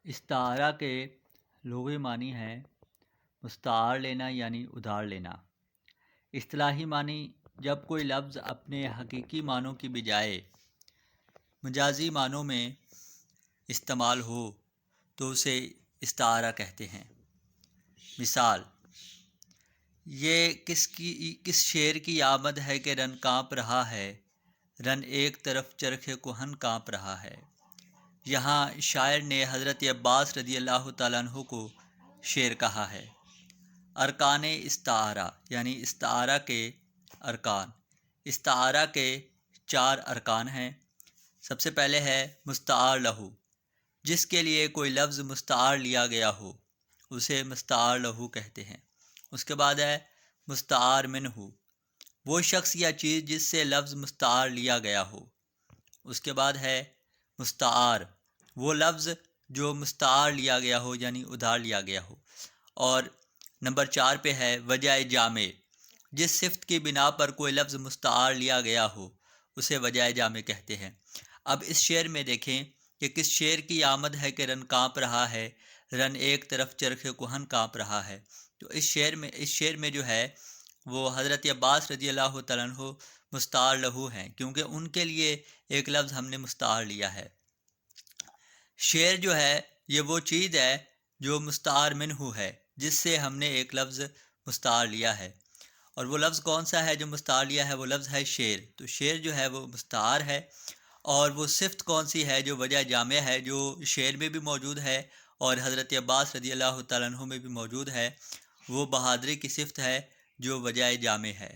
استعارہ کے لغوی معنی ہے مستعار لینا یعنی ادھار لینا۔ اصطلاحی معنی جب کوئی لفظ اپنے حقیقی معنوں کی بجائے مجازی معنوں میں استعمال ہو تو اسے استعارہ کہتے ہیں۔ مثال: یہ کس شعر کی آمد ہے کہ رن کانپ رہا ہے، رن ایک طرف چرخ کہن کانپ رہا ہے۔ یہاں شاعر نے حضرت عباس رضی اللہ تعالیٰ عنہ کو شعر کہا ہے۔ ارکان استعارہ یعنی استعارہ کے ارکان۔ استعارہ کے 4 ارکان ہیں۔ سب سے پہلے ہے مستعار لہو، جس کے لیے کوئی لفظ مستعار لیا گیا ہو اسے مستعار لہو کہتے ہیں۔ اس کے بعد ہے مستعار منہ، وہ شخص یا چیز جس سے لفظ مستعار لیا گیا ہو۔ اس کے بعد ہے مستعار، وہ لفظ جو مستعار لیا گیا ہو یعنی ادھار لیا گیا ہو۔ اور نمبر 4 پہ ہے وجہ جامع، جس صفت کی بنا پر کوئی لفظ مستعار لیا گیا ہو اسے وجہ جامع کہتے ہیں۔ اب اس شعر میں دیکھیں کہ کس شعر کی آمد ہے کہ رن کانپ رہا ہے، رن ایک طرف چرخ کہن کانپ رہا ہے۔ تو اس شعر میں جو ہے وہ حضرت عباس رضی اللہ تعالیٰ عنہ مستعار لہو ہیں، کیونکہ ان کے لیے ایک لفظ ہم نے مستعار لیا ہے۔ شعر جو ہے یہ وہ چیز ہے جو مستعار منہ ہے، جس سے ہم نے ایک لفظ مستعار لیا ہے۔ اور وہ لفظ کون سا ہے جو مستعار لیا ہے؟ وہ لفظ ہے شعر۔ تو شعر جو ہے وہ مستعار ہے، اور وہ صفت کون سی ہے؟ جو وجہ جامع ہے، جو شعر میں بھی موجود ہے اور حضرت عباس رضی اللہ تعالیٰ عنہ میں بھی موجود ہے، وہ بہادری کی صفت ہے جو وجہ جامع ہے۔